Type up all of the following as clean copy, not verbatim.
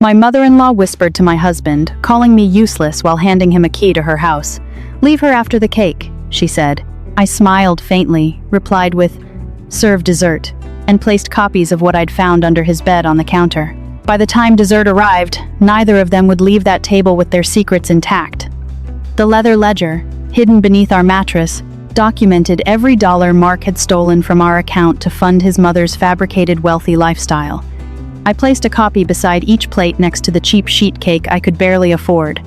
My mother-in-law whispered to my husband, calling me useless while handing him a key to her house. "Leave her after the cake," she said. I smiled faintly, replied with, "Serve dessert," and placed copies of what I'd found under his bed on the counter. By the time dessert arrived, neither of them would leave that table with their secrets intact. The leather ledger, hidden beneath our mattress, documented every dollar Mark had stolen from our account to fund his mother's fabricated wealthy lifestyle. I placed a copy beside each plate next to the cheap sheet cake I could barely afford.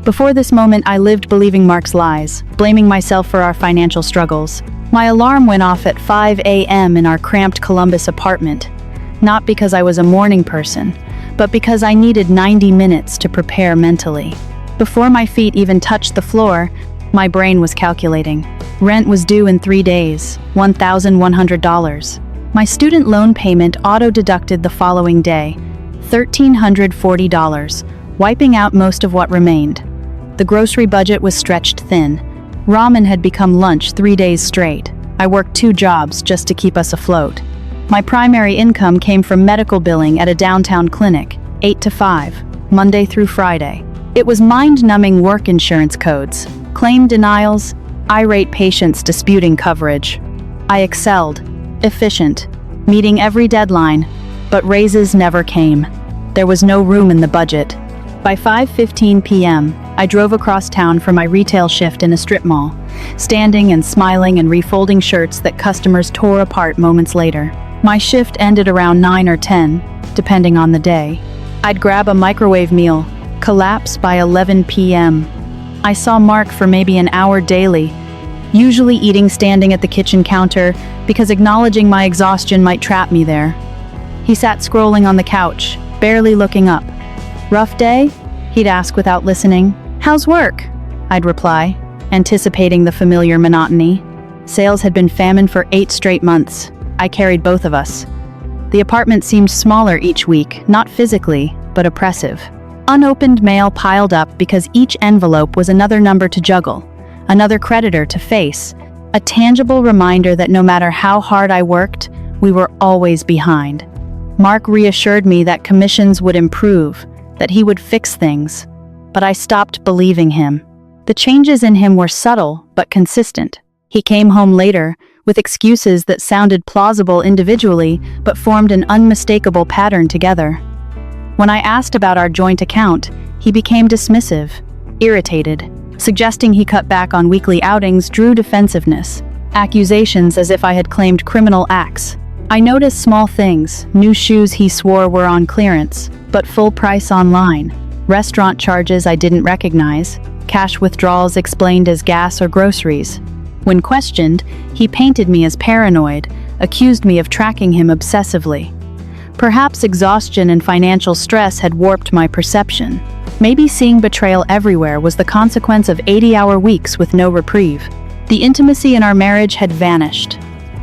Before this moment, I lived believing Mark's lies, blaming myself for our financial struggles. My alarm went off at 5 a.m. in our cramped Columbus apartment, not because I was a morning person, but because I needed 90 minutes to prepare mentally. Before my feet even touched the floor, my brain was calculating. Rent was due in 3 days, $1,100. My student loan payment auto-deducted the following day, $1,340, wiping out most of what remained. The grocery budget was stretched thin. Ramen had become lunch 3 days straight. I worked 2 jobs just to keep us afloat. My primary income came from medical billing at a downtown clinic, 8 to 5, Monday through Friday. It was mind-numbing work insurance codes, claim denials, irate patients disputing coverage. I excelled, efficient, meeting every deadline, but raises never came. There was no room in the budget. By 5:15 p.m., I drove across town for my retail shift in a strip mall, standing and smiling and refolding shirts that customers tore apart moments later. My shift ended around 9 or 10, depending on the day. I'd grab a microwave meal, collapse by 11 p.m. I saw Mark for maybe an hour daily, usually eating standing at the kitchen counter because acknowledging my exhaustion might trap me there. He sat scrolling on the couch, barely looking up. "Rough day?" he'd ask without listening. "How's work?" I'd reply, anticipating the familiar monotony. Sales had been famine for 8 straight months. I carried both of us. The apartment seemed smaller each week, not physically, but oppressive. Unopened mail piled up because each envelope was another number to juggle, another creditor to face, a tangible reminder that no matter how hard I worked, we were always behind. Mark reassured me that commissions would improve, that he would fix things, but I stopped believing him. The changes in him were subtle but consistent. He came home later with excuses that sounded plausible individually but formed an unmistakable pattern together. When I asked about our joint account, he became dismissive, irritated. Suggesting he cut back on weekly outings drew defensiveness, accusations as if I had claimed criminal acts. I noticed small things, new shoes he swore were on clearance, but full price online, restaurant charges I didn't recognize, cash withdrawals explained as gas or groceries. When questioned, he painted me as paranoid, accused me of tracking him obsessively. Perhaps exhaustion and financial stress had warped my perception. Maybe seeing betrayal everywhere was the consequence of 80-hour weeks with no reprieve. The intimacy in our marriage had vanished.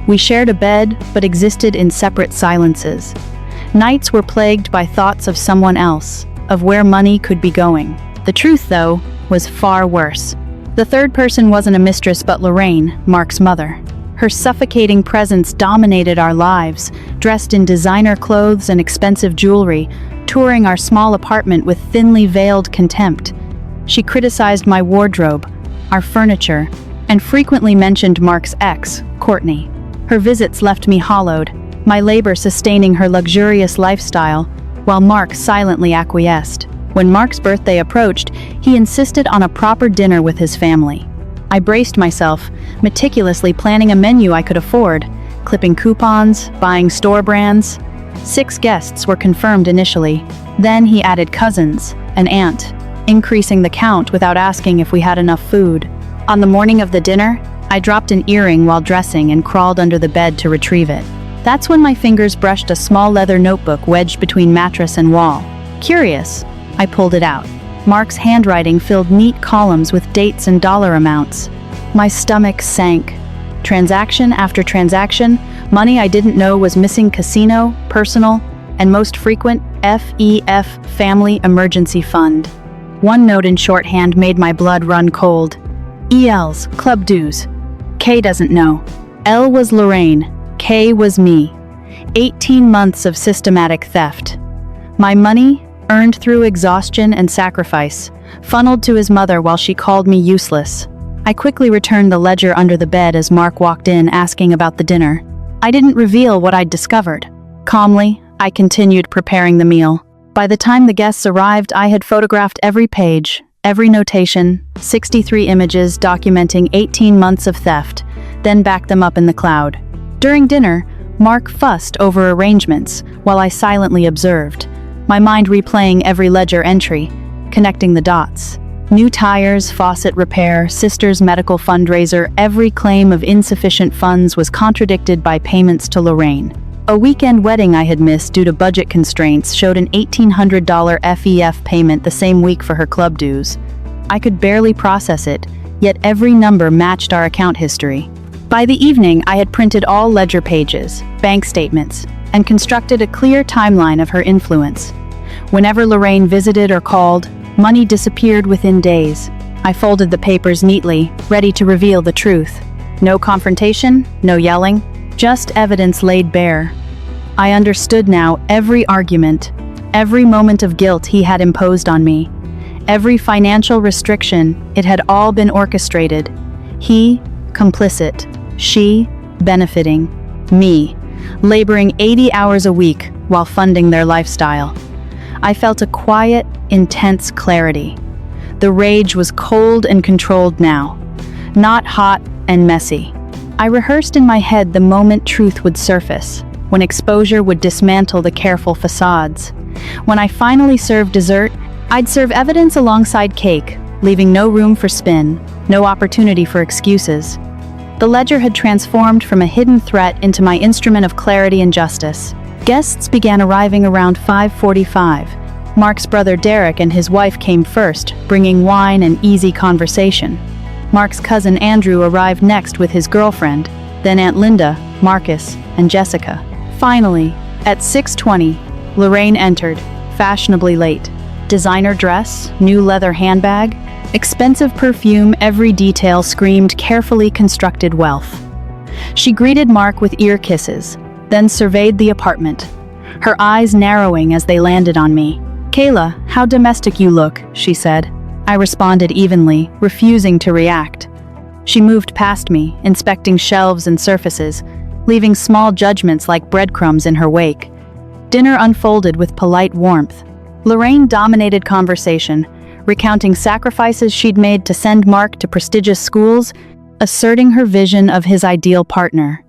We shared a bed, but existed in separate silences. Nights were plagued by thoughts of someone else, of where money could be going. The truth, though, was far worse. The third person wasn't a mistress but Lorraine, Mark's mother. Her suffocating presence dominated our lives, dressed in designer clothes and expensive jewelry, touring our small apartment with thinly veiled contempt. She criticized my wardrobe, our furniture, and frequently mentioned Mark's ex, Courtney. Her visits left me hollowed, my labor sustaining her luxurious lifestyle, while Mark silently acquiesced. When Mark's birthday approached, he insisted on a proper dinner with his family. I braced myself, meticulously planning a menu I could afford, clipping coupons, buying store brands. 6 guests were confirmed initially. Then he added cousins, an aunt, increasing the count without asking if we had enough food. On the morning of the dinner, I dropped an earring while dressing and crawled under the bed to retrieve it. That's when my fingers brushed a small leather notebook wedged between mattress and wall. Curious, I pulled it out. Mark's handwriting filled neat columns with dates and dollar amounts. My stomach sank. Transaction after transaction, money I didn't know was missing: casino, personal, and most frequent, FEF, Family Emergency Fund. One note in shorthand made my blood run cold. ELs, club dues. K doesn't know. L was Lorraine. K was me. 18 months of systematic theft. My money, earned through exhaustion and sacrifice, funneled to his mother while she called me useless. I quickly returned the ledger under the bed as Mark walked in asking about the dinner. I didn't reveal what I'd discovered. Calmly, I continued preparing the meal. By the time the guests arrived, I had photographed every page, every notation, 63 images documenting 18 months of theft, then backed them up in the cloud. During dinner, Mark fussed over arrangements while I silently observed, my mind replaying every ledger entry, connecting the dots. New tires, faucet repair, sister's medical fundraiser, every claim of insufficient funds was contradicted by payments to Lorraine. A weekend wedding I had missed due to budget constraints showed an $1,800 FEF payment the same week for her club dues. I could barely process it, yet every number matched our account history. By the evening, I had printed all ledger pages, bank statements, and constructed a clear timeline of her influence. Whenever Lorraine visited or called, money disappeared within days. I folded the papers neatly, ready to reveal the truth. No confrontation, no yelling, just evidence laid bare. I understood now every argument, every moment of guilt he had imposed on me, every financial restriction. It had all been orchestrated. He, complicit, she, benefiting, me, laboring 80 hours a week while funding their lifestyle. I felt a quiet, intense clarity. The rage was cold and controlled now, not hot and messy. I rehearsed in my head the moment truth would surface, when exposure would dismantle the careful facades. When I finally served dessert, I'd serve evidence alongside cake, leaving no room for spin, no opportunity for excuses. The ledger had transformed from a hidden threat into my instrument of clarity and justice. Guests began arriving around 5:45. Mark's brother Derek and his wife came first, bringing wine and easy conversation. Mark's cousin Andrew arrived next with his girlfriend, then Aunt Linda, Marcus, and Jessica. Finally, at 6:20, Lorraine entered, fashionably late. Designer dress, new leather handbag, expensive perfume, every detail screamed carefully constructed wealth. She greeted Mark with ear kisses, then surveyed the apartment, her eyes narrowing as they landed on me. "Kayla, how domestic you look," she said. I responded evenly, refusing to react. She moved past me, inspecting shelves and surfaces, leaving small judgments like breadcrumbs in her wake. Dinner unfolded with polite warmth. Lorraine dominated conversation, recounting sacrifices she'd made to send Mark to prestigious schools, asserting her vision of his ideal partner.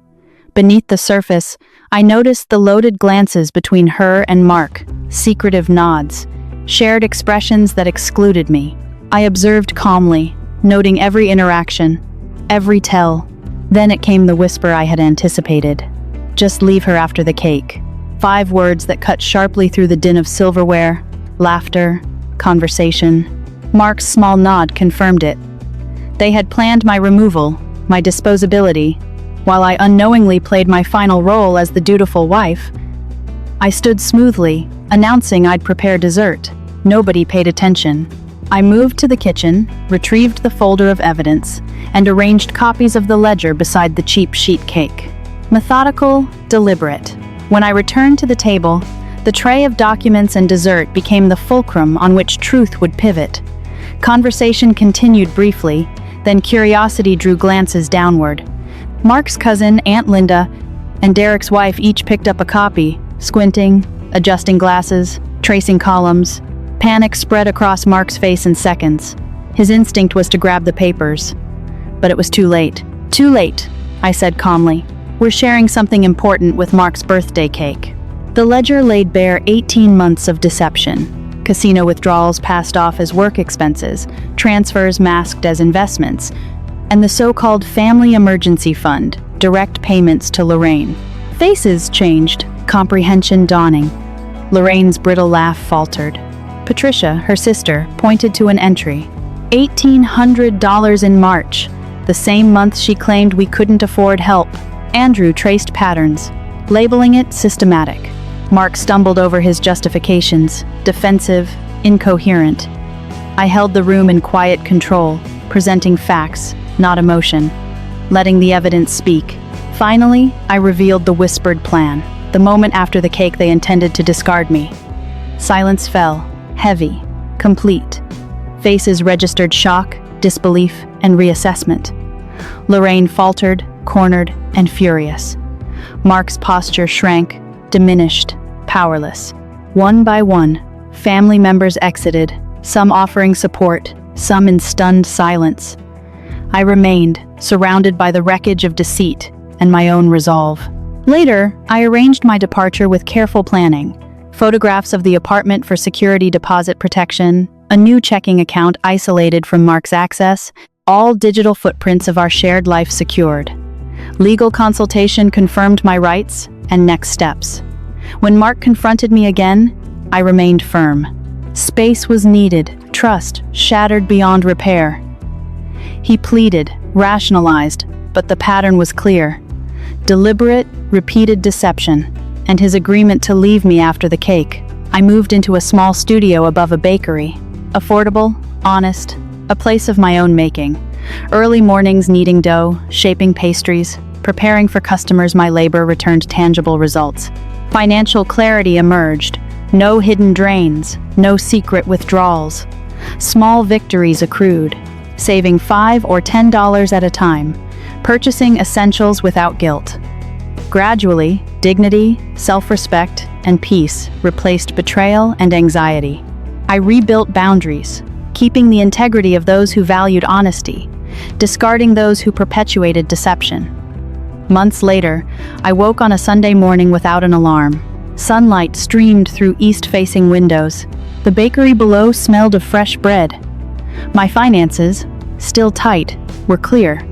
Beneath the surface, I noticed the loaded glances between her and Mark, secretive nods, shared expressions that excluded me. I observed calmly, noting every interaction, every tell. Then it came the whisper I had anticipated. "Just leave her after the cake." 5 words that cut sharply through the din of silverware, laughter, conversation. Mark's small nod confirmed it. They had planned my removal, my disposability, while I unknowingly played my final role as the dutiful wife. I stood smoothly, announcing I'd prepare dessert. Nobody paid attention. I moved to the kitchen, retrieved the folder of evidence, and arranged copies of the ledger beside the cheap sheet cake. Methodical, deliberate. When I returned to the table, the tray of documents and dessert became the fulcrum on which truth would pivot. Conversation continued briefly, then curiosity drew glances downward. Mark's cousin, Aunt Linda, and Derek's wife each picked up a copy, squinting, adjusting glasses, tracing columns. Panic spread across Mark's face in seconds. His instinct was to grab the papers. But it was too late. "Too late," I said calmly. "We're sharing something important with Mark's birthday cake." The ledger laid bare 18 months of deception. Casino withdrawals passed off as work expenses, transfers masked as investments, and the so-called Family Emergency Fund, direct payments to Lorraine. Faces changed, comprehension dawning. Lorraine's brittle laugh faltered. Patricia, her sister, pointed to an entry. $1,800 in March, the same month she claimed we couldn't afford help. Andrew traced patterns, labeling it systematic. Mark stumbled over his justifications, defensive, incoherent. I held the room in quiet control, presenting facts, not emotion, letting the evidence speak. Finally, I revealed the whispered plan. The moment after the cake, they intended to discard me. Silence fell, heavy, complete. Faces registered shock, disbelief, and reassessment. Lorraine faltered, cornered, and furious. Mark's posture shrank, diminished, powerless. One by one, family members exited, some offering support, some in stunned silence. I remained, surrounded by the wreckage of deceit and my own resolve. Later, I arranged my departure with careful planning. Photographs of the apartment for security deposit protection, a new checking account isolated from Mark's access, all digital footprints of our shared life secured. Legal consultation confirmed my rights and next steps. When Mark confronted me again, I remained firm. Space was needed, trust shattered beyond repair. He pleaded, rationalized, but the pattern was clear. Deliberate, repeated deception, and his agreement to leave me after the cake. I moved into a small studio above a bakery. Affordable, honest, a place of my own making. Early mornings kneading dough, shaping pastries, preparing for customers. My labor returned tangible results. Financial clarity emerged. No hidden drains, no secret withdrawals. Small victories accrued, saving $5 or $10 at a time, purchasing essentials without guilt. Gradually, dignity, self-respect, and peace replaced betrayal and anxiety. I rebuilt boundaries, keeping the integrity of those who valued honesty, discarding those who perpetuated deception. Months later, I woke on a Sunday morning without an alarm. Sunlight streamed through east-facing windows. The bakery below smelled of fresh bread. My finances, still tight, were clear.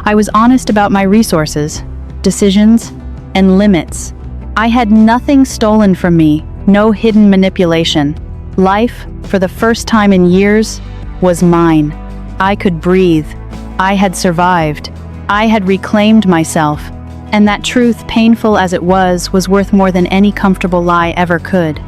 I was honest about my resources, decisions, and limits. I had nothing stolen from me, no hidden manipulation. Life, for the first time in years, was mine. I could breathe. I had survived. I had reclaimed myself. And that truth, painful as it was worth more than any comfortable lie ever could.